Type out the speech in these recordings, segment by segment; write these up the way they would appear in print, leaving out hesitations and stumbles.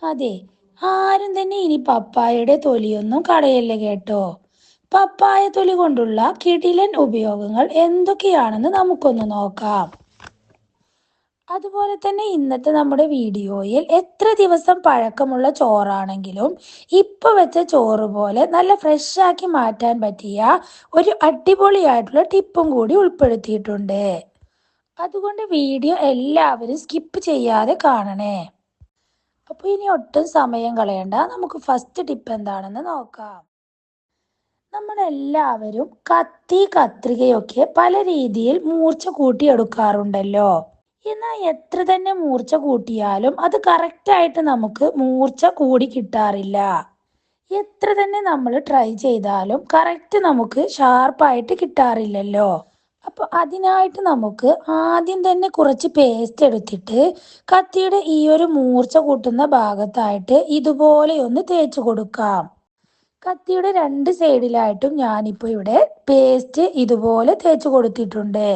അതെ, ആരും തന്നെ ഇനി പപ്പായയുടെ തൊലിയൊന്നും കളയല്ല കേട്ടോ. പപ്പായ തൊലി കൊണ്ടുള്ള കിടിലൻ ഉപയോഗങ്ങൾ എന്തൊക്കെയാണെന്ന് നമുക്കൊന്ന് നോക്കാം. അതുപോലെ തന്നെ ഇന്നത്തെ നമ്മുടെ വീഡിയോയിൽ എത്ര ദിവസം പഴക്കമുള്ള ചോറാണെങ്കിലും ഇപ്പൊ വെച്ച ചോറ് പോലെ നല്ല ഫ്രഷ് ആക്കി മാറ്റാൻ പറ്റിയ ഒരു അടിപൊളിയായിട്ടുള്ള ടിപ്പും കൂടി ഉൾപ്പെടുത്തിയിട്ടുണ്ട്. അതുകൊണ്ട് വീഡിയോ എല്ലാവരും സ്കിപ്പ് ചെയ്യാതെ കാണണേ. അപ്പോൾ ഇനി ഒട്ടും സമയം കളയണ്ട, നമുക്ക് ഫസ്റ്റ് ടിപ്പ് എന്താണെന്ന് നോക്കാം. നമ്മളെല്ലാവരും കത്തി കത്രികയൊക്കെ പല രീതിയിൽ മൂർച്ച കൂട്ടിയെടുക്കാറുണ്ടല്ലോ. എന്നാൽ എത്ര തന്നെ മൂർച്ച കൂട്ടിയാലും അത് കറക്റ്റായിട്ട് നമുക്ക് മൂർച്ച കൂടി കിട്ടാറില്ല. എത്ര തന്നെ നമ്മൾ ട്രൈ ചെയ്താലും കറക്റ്റ് നമുക്ക് ഷാർപ്പായിട്ട് കിട്ടാറില്ലല്ലോ. അപ്പോൾ അതിനായിട്ട് നമുക്ക് ആദ്യം തന്നെ കുറച്ച് പേസ്റ്റ് എടുത്തിട്ട് കത്തിയുടെ ഈ ഒരു മൂർച്ച കൂട്ടുന്ന ഭാഗത്തായിട്ട് ഇതുപോലെ ഒന്ന് തേച്ച് കൊടുക്കാം. കത്തിയുടെ രണ്ട് സൈഡിലായിട്ടും ഞാനിപ്പോൾ ഇവിടെ പേസ്റ്റ് ഇതുപോലെ തേച്ച് കൊടുത്തിട്ടുണ്ട്.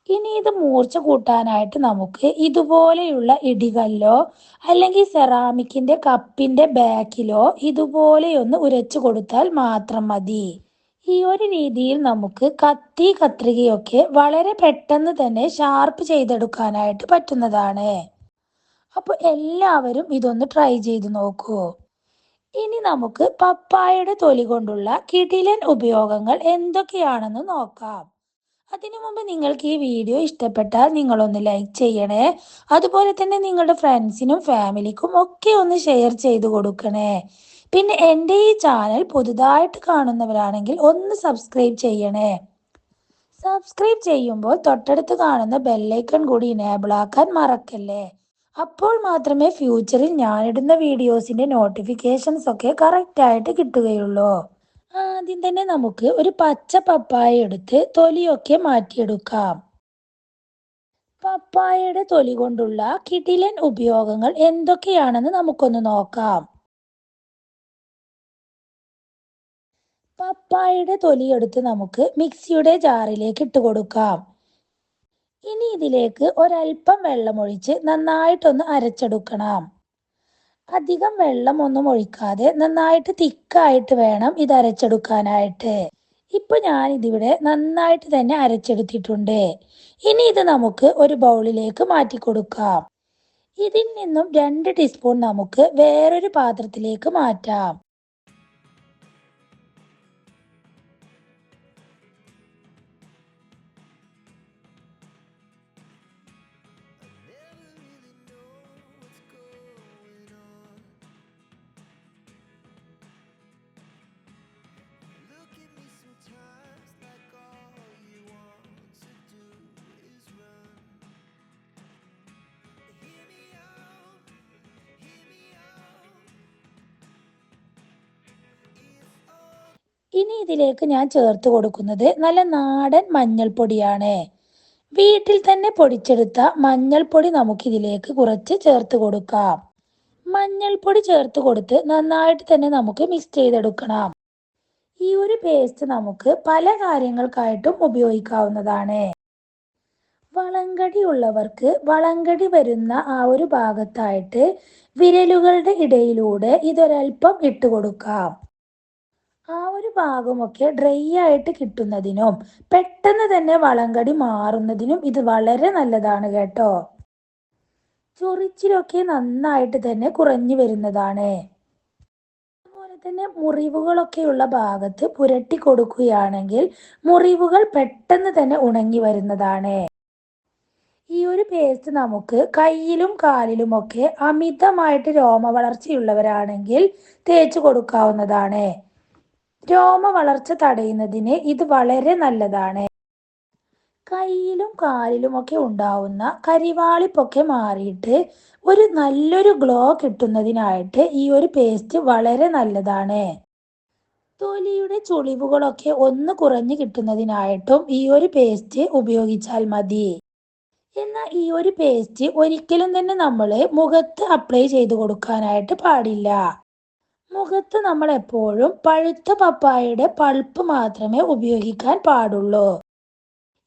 ഇനി ഇത് മൂർച്ച കൂട്ടാനായിട്ട് നമുക്ക് ഇതുപോലെയുള്ള ഇടികല്ലോ അല്ലെങ്കിൽ സെറാമിക്കിന്റെ കപ്പിന്റെ ബാക്കിലോ ഇതുപോലെയൊന്ന് ഉരച്ചു കൊടുത്താൽ മാത്രം മതി. ഈ ഒരു രീതിയിൽ നമുക്ക് കത്തി കത്രികയൊക്കെ വളരെ പെട്ടെന്ന് തന്നെ ഷാർപ്പ് ചെയ്തെടുക്കാനായിട്ട് പറ്റുന്നതാണ്. അപ്പോൾ എല്ലാവരും ഇതൊന്ന് ട്രൈ ചെയ്ത് നോക്കൂ. ഇനി നമുക്ക് പപ്പായയുടെ തൊലി കൊണ്ടുള്ള കിടിലൻ ഉപയോഗങ്ങൾ എന്തൊക്കെയാണെന്ന് നോക്കാം. അതിനു മുമ്പ് നിങ്ങൾക്ക് ഈ വീഡിയോ ഇഷ്ടപ്പെട്ടാൽ നിങ്ങളൊന്ന് ലൈക്ക് ചെയ്യണേ. അതുപോലെ തന്നെ നിങ്ങളുടെ ഫ്രണ്ട്സിനും ഫാമിലിക്കും ഒക്കെ ഒന്ന് ഷെയർ ചെയ്ത് കൊടുക്കണേ. പിന്നെ എൻ്റെ ഈ ചാനൽ പുതുതായിട്ട് കാണുന്നവരാണെങ്കിൽ ഒന്ന് സബ്സ്ക്രൈബ് ചെയ്യണേ. സബ്സ്ക്രൈബ് ചെയ്യുമ്പോൾ തൊട്ടടുത്ത് കാണുന്ന ബെല്ലൈക്കൺ കൂടി ഇനേബിൾ ആക്കാൻ മറക്കല്ലേ. അപ്പോൾ മാത്രമേ ഫ്യൂച്ചറിൽ ഞാനിടുന്ന വീഡിയോസിന്റെ നോട്ടിഫിക്കേഷൻസ് ഒക്കെ കറക്റ്റ് ആയിട്ട് കിട്ടുകയുള്ളൂ. ആദ്യം തന്നെ നമുക്ക് ഒരു പച്ച പപ്പായ എടുത്ത് തൊലിയൊക്കെ മാറ്റിയെടുക്കാം. പപ്പായയുടെ തൊലി കൊണ്ടുള്ള കിടിലൻ ഉപയോഗങ്ങൾ എന്തൊക്കെയാണെന്ന് നമുക്കൊന്ന് നോക്കാം. പപ്പായയുടെ തൊലി എടുത്ത് നമുക്ക് മിക്സിയുടെ ജാറിലേക്ക് ഇട്ട് കൊടുക്കാം. ഇനി ഇതിലേക്ക് ഒരൽപ്പം വെള്ളമൊഴിച്ച് നന്നായിട്ടൊന്ന് അരച്ചെടുക്കണം. അധികം വെള്ളം ഒന്നും ഒഴിക്കാതെ നന്നായിട്ട് തിക്കായിട്ട് വേണം ഇത് അരച്ചെടുക്കാനായിട്ട്. ഇപ്പൊ ഞാൻ ഇതിവിടെ നന്നായിട്ട് തന്നെ അരച്ചെടുത്തിട്ടുണ്ട്. ഇനി ഇത് നമുക്ക് ഒരു ബൗളിലേക്ക് മാറ്റി കൊടുക്കാം. ഇതിൽ നിന്നും 2 ടീസ്പൂൺ നമുക്ക് വേറൊരു പാത്രത്തിലേക്ക് മാറ്റാം. ഇനി ഇതിലേക്ക് ഞാൻ ചേർത്ത് കൊടുക്കുന്നത് നല്ല നാടൻ മഞ്ഞൾപ്പൊടിയാണ്. വീട്ടിൽ തന്നെ പൊടിച്ചെടുത്ത മഞ്ഞൾപ്പൊടി നമുക്കിതിലേക്ക് കുറച്ച് ചേർത്ത് കൊടുക്കാം. മഞ്ഞൾപ്പൊടി ചേർത്ത് കൊടുത്ത് നന്നായിട്ട് തന്നെ നമുക്ക് മിക്സ് ചെയ്തെടുക്കണം. ഈ ഒരു പേസ്റ്റ് നമുക്ക് പല കാര്യങ്ങൾക്കായിട്ടും ഉപയോഗിക്കാവുന്നതാണ്. വളങ്കടി ഉള്ളവർക്ക് വളങ്കടി വരുന്ന ആ ഒരു ഭാഗത്തായിട്ട് വിരലുകളുടെ ഇടയിലൂടെ ഇതൊരൽപ്പം ഇട്ട് കൊടുക്കാം. ആ ഒരു ഭാഗമൊക്കെ ഡ്രൈ ആയിട്ട് കിട്ടുന്നതിനും പെട്ടെന്ന് തന്നെ വളങ്കടി മാറുന്നതിനും ഇത് വളരെ നല്ലതാണ് കേട്ടോ. ചൊറിച്ചിലൊക്കെ നന്നായിട്ട് തന്നെ കുറഞ്ഞു വരുന്നതാണ്. അതുപോലെ തന്നെ മുറിവുകളൊക്കെയുള്ള ഭാഗത്ത് പുരട്ടി കൊടുക്കുകയാണെങ്കിൽ മുറിവുകൾ പെട്ടെന്ന് തന്നെ ഉണങ്ങി വരുന്നതാണ്. ഈ ഒരു പേസ്റ്റ് നമുക്ക് കയ്യിലും കാലിലുമൊക്കെ അമിതമായിട്ട് രോമ വളർച്ചയുള്ളവരാണെങ്കിൽ തേച്ച് കൊടുക്കാവുന്നതാണ്. രോമ വളർച്ച തടയുന്നതിന് ഇത് വളരെ നല്ലതാണ്. കയ്യിലും കാലിലുമൊക്കെ ഉണ്ടാവുന്ന കരിവാളിപ്പൊക്കെ മാറിയിട്ട് ഒരു നല്ലൊരു ഗ്ലോ കിട്ടുന്നതിനായിട്ട് ഈ ഒരു പേസ്റ്റ് വളരെ നല്ലതാണ്. തൊലിയുടെ ചുളിവുകളൊക്കെ ഒന്ന് കുറഞ്ഞു കിട്ടുന്നതിനായിട്ടും ഈ ഒരു പേസ്റ്റ് ഉപയോഗിച്ചാൽ മതി. എന്നാൽ ഈ ഒരു പേസ്റ്റ് ഒരിക്കലും തന്നെ നമ്മൾ മുഖത്ത് അപ്ലൈ ചെയ്ത് കൊടുക്കാനായിട്ട് പാടില്ല. മുഖത്ത് നമ്മൾ എപ്പോഴും പഴുത്ത പപ്പായയുടെ പൾപ്പ് മാത്രമേ ഉപയോഗിക്കാൻ പാടുള്ളൂ.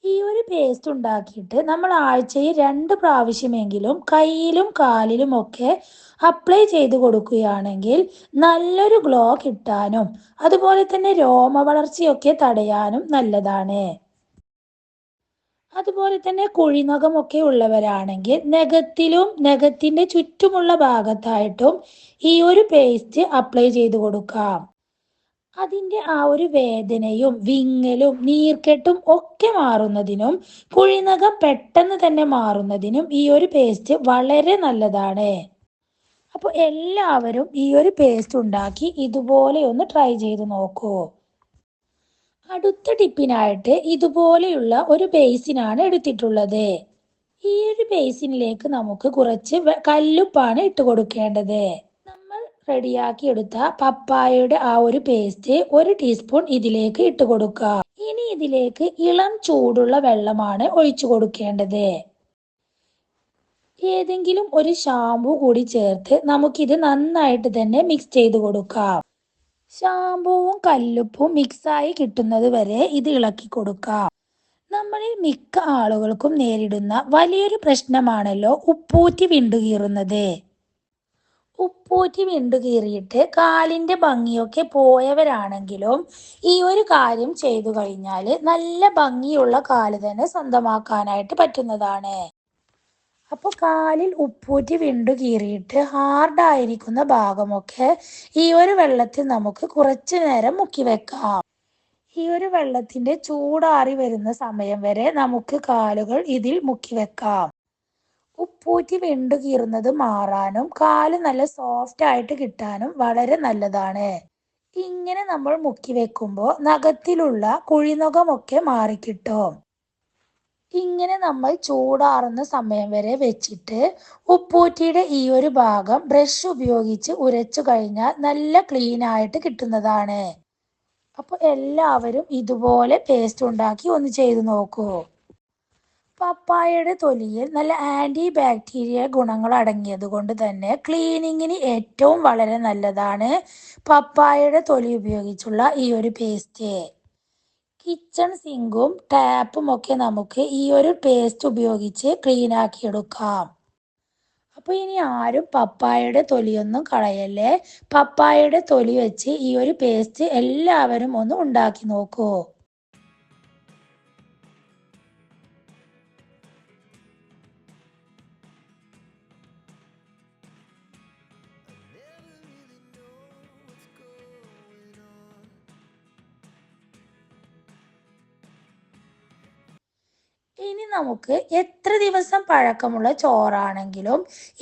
ഈ ഒരു പേസ്റ്റ് ഉണ്ടാക്കിയിട്ട് നമ്മൾ ആഴ്ചയിൽ 2 പ്രാവശ്യമെങ്കിലും കയ്യിലും കാലിലും ഒക്കെ അപ്ലൈ ചെയ്ത് കൊടുക്കുകയാണെങ്കിൽ നല്ലൊരു ഗ്ലോ കിട്ടാനും അതുപോലെ തന്നെ രോമ വളർച്ചയൊക്കെ തടയാനും നല്ലതാണ്. അതുപോലെ തന്നെ കുഴിനഖമൊക്കെ ഉള്ളവരാണെങ്കിൽ നഖത്തിലും നഖത്തിന്റെ ചുറ്റുമുള്ള ഭാഗത്തായിട്ടും ഈ ഒരു പേസ്റ്റ് അപ്ലൈ ചെയ്ത് കൊടുക്കാം. അതിന്റെ ആ ഒരു വേദനയും വിങ്ങലും നീർക്കെട്ടും ഒക്കെ മാറുന്നതിനും കുഴിനഖം പെട്ടെന്ന് തന്നെ മാറുന്നതിനും ഈ ഒരു പേസ്റ്റ് വളരെ നല്ലതാണ്. അപ്പോൾ എല്ലാവരും ഈ ഒരു പേസ്റ്റ് ഉണ്ടാക്കി ഇതുപോലെ ഒന്ന് ട്രൈ ചെയ്ത് നോക്കൂ. അടുത്ത ടിപ്പിനായിട്ട് ഇതുപോലെയുള്ള ഒരു ബേസിനാണ് എടുത്തിട്ടുള്ളത്. ഈ ഒരു ബേസിനിലേക്ക് നമുക്ക് കുറച്ച് കല്ലുപ്പാണ് ഇട്ട് കൊടുക്കേണ്ടത്. നമ്മൾ റെഡിയാക്കി എടുത്ത പപ്പായയുടെ ആ ഒരു പേസ്റ്റ് 1 ടീസ്പൂൺ ഇതിലേക്ക് ഇട്ട് കൊടുക്കാം. ഇനി ഇതിലേക്ക് ഇളം ചൂടുള്ള വെള്ളമാണ് ഒഴിച്ചു കൊടുക്കേണ്ടത്. ഏതെങ്കിലും ഒരു ഷാമ്പു കൂടി ചേർത്ത് നമുക്കിത് നന്നായിട്ട് തന്നെ മിക്സ് ചെയ്ത് കൊടുക്കാം. ഷാമ്പുവും കല്ലുപ്പും മിക്സായി കിട്ടുന്നത് വരെ ഇത് ഇളക്കി കൊടുക്കാം. നമ്മളിൽ മിക്ക ആളുകൾക്കും നേരിടുന്ന വലിയൊരു പ്രശ്നമാണല്ലോ ഉപ്പൂറ്റി വിണ്ടുകീറുന്നത്. ഉപ്പൂറ്റി വിണ്ടുകീറിയിട്ട് കാലിന്റെ ഭംഗിയൊക്കെ പോയവരാണെങ്കിലും ഈ ഒരു കാര്യം ചെയ്തു കഴിഞ്ഞാൽ നല്ല ഭംഗിയുള്ള കാല് തന്നെ സ്വന്തമാക്കാനായിട്ട് പറ്റുന്നതാണ്. അപ്പോൾ കാലിൽ ഉപ്പൂറ്റി വിണ്ടുകീറിയിട്ട് ഹാർഡായിരിക്കുന്ന ഭാഗമൊക്കെ ഈ ഒരു വെള്ളത്തിൽ നമുക്ക് കുറച്ചു നേരം മുക്കി വെക്കാം. ഈ ഒരു വെള്ളത്തിന്റെ ചൂടാറി വരുന്ന സമയം വരെ നമുക്ക് കാലുകൾ ഇതിൽ മുക്കി വെക്കാം. ഉപ്പൂറ്റി വിണ്ടുകീറുന്നത് മാറാനും കാല് നല്ല സോഫ്റ്റ് ആയിട്ട് കിട്ടാനും വളരെ നല്ലതാണ്. ഇങ്ങനെ നമ്മൾ മുക്കി വെക്കുമ്പോൾ നഖത്തിലുള്ള കുഴിനഖമൊക്കെ മാറിക്കിട്ടും. ഇങ്ങനെ നമ്മൾ ചൂടാറുന്ന സമയം വരെ വെച്ചിട്ട് ഉപ്പൂറ്റിയുടെ ഈ ഒരു ഭാഗം ബ്രഷ് ഉപയോഗിച്ച് ഉരച്ചു കഴിഞ്ഞാൽ നല്ല ക്ലീൻ ആയിട്ട് കിട്ടുന്നതാണ്. അപ്പോൾ എല്ലാവരും ഇതുപോലെ പേസ്റ്റ് ഉണ്ടാക്കി ഒന്ന് ചെയ്തു നോക്കൂ. പപ്പായയുടെ തൊലിയിൽ നല്ല ആൻറ്റി ബാക്ടീരിയ ഗുണങ്ങൾ അടങ്ങിയത് കൊണ്ട് തന്നെ ക്ലീനിങ്ങിന് ഏറ്റവും വളരെ നല്ലതാണ് പപ്പായയുടെ തൊലി ഉപയോഗിച്ചുള്ള ഈ ഒരു പേസ്റ്റ്. കിച്ചൺ സിങ്കും ടാപ്പും ഒക്കെ നമുക്ക് ഈ ഒരു പേസ്റ്റ് ഉപയോഗിച്ച് ക്ലീൻ ആക്കിയെടുക്കാം. അപ്പോൾ ഇനി ആരും പപ്പായയുടെ തൊലിയൊന്നും കളയല്ലേ. പപ്പായയുടെ തൊലി വെച്ച് ഈ ഒരു പേസ്റ്റ് എല്ലാവരും ഒന്ന് ഉണ്ടാക്കി നോക്കൂ. ഇനി നമുക്ക് എത്ര ദിവസം പഴക്കമുള്ള ചോറാണെങ്കിലും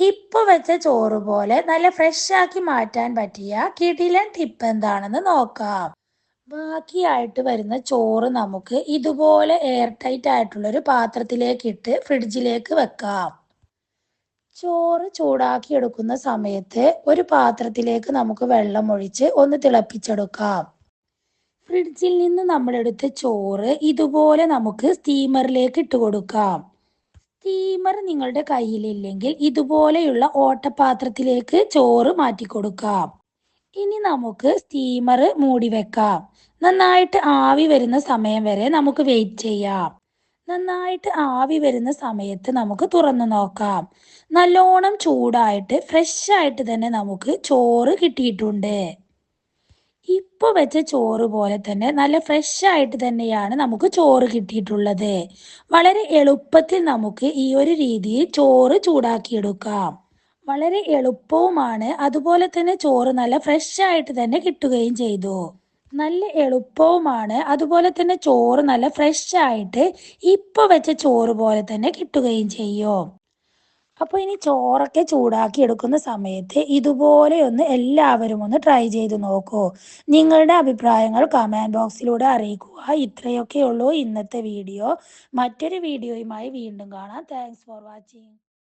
ഇപ്പൊ വെച്ച ചോറ് പോലെ നല്ല ഫ്രഷ് ആക്കി മാറ്റാൻ പറ്റിയ കിടിലൻ ടിപ്പ് എന്താണെന്ന് നോക്കാം. ബാക്കിയായിട്ട് വരുന്ന ചോറ് നമുക്ക് ഇതുപോലെ എയർ ടൈറ്റ് ആയിട്ടുള്ള ഒരു പാത്രത്തിലേക്ക് ഇട്ട് ഫ്രിഡ്ജിലേക്ക് വെക്കാം. ചോറ് ചൂടാക്കി എടുക്കുന്ന സമയത്ത് ഒരു പാത്രത്തിലേക്ക് നമുക്ക് വെള്ളം ഒഴിച്ച് ഒന്ന് തിളപ്പിച്ചെടുക്കാം. ഫ്രിഡ്ജിൽ നിന്ന് നമ്മളെടുത്ത ചോറ് ഇതുപോലെ നമുക്ക് സ്റ്റീമറിലേക്ക് ഇട്ട് കൊടുക്കാം. സ്റ്റീമർ നിങ്ങളുടെ കയ്യിലില്ലെങ്കിൽ ഇതുപോലെയുള്ള ഓട്ടപാത്രത്തിലേക്ക് ചോറ് മാറ്റി കൊടുക്കാം. ഇനി നമുക്ക് സ്റ്റീമർ മൂടി വെക്കാം. നന്നായിട്ട് ആവി വരുന്ന സമയം വരെ നമുക്ക് വെയിറ്റ് ചെയ്യാം. നന്നായിട്ട് ആവി വരുന്ന സമയത്ത് നമുക്ക് തുറന്നു നോക്കാം. നല്ലോണം ചൂടായിട്ട് ഫ്രഷ് ആയിട്ട് തന്നെ നമുക്ക് ചോറ് കിട്ടിയിട്ടുണ്ട്. ഇപ്പൊ വെച്ച ചോറ് പോലെ തന്നെ നല്ല ഫ്രഷ് ആയിട്ട് തന്നെയാണ് നമുക്ക് ചോറ് കിട്ടിയിട്ടുള്ളത്. വളരെ എളുപ്പത്തിൽ നമുക്ക് ഈ ഒരു രീതിയിൽ ചോറ് ചൂടാക്കിയെടുക്കാം. വളരെ എളുപ്പവുമാണ്, അതുപോലെ തന്നെ ചോറ് നല്ല ഫ്രഷ് ആയിട്ട് തന്നെ കിട്ടുകയും ചെയ്തു. നല്ല എളുപ്പവുമാണ്, അതുപോലെ തന്നെ ചോറ് നല്ല ഫ്രഷ് ആയിട്ട് ഇപ്പൊ വെച്ച ചോറ് പോലെ തന്നെ കിട്ടുകയും ചെയ്യും. അപ്പോൾ ഇനി ചോറൊക്കെ ചൂടാക്കി എടുക്കുന്ന സമയത്ത് ഇതുപോലെ ഒന്ന് എല്ലാവരും ഒന്ന് ട്രൈ ചെയ്ത് നോക്കൂ. നിങ്ങളുടെ അഭിപ്രായങ്ങൾ കമൻറ്റ് ബോക്സിലൂടെ അറിയിക്കുക. ഇത്രയൊക്കെ ഉള്ളൂ ഇന്നത്തെ വീഡിയോ. മറ്റൊരു വീഡിയോയുമായി വീണ്ടും കാണാം. Thanks for watching.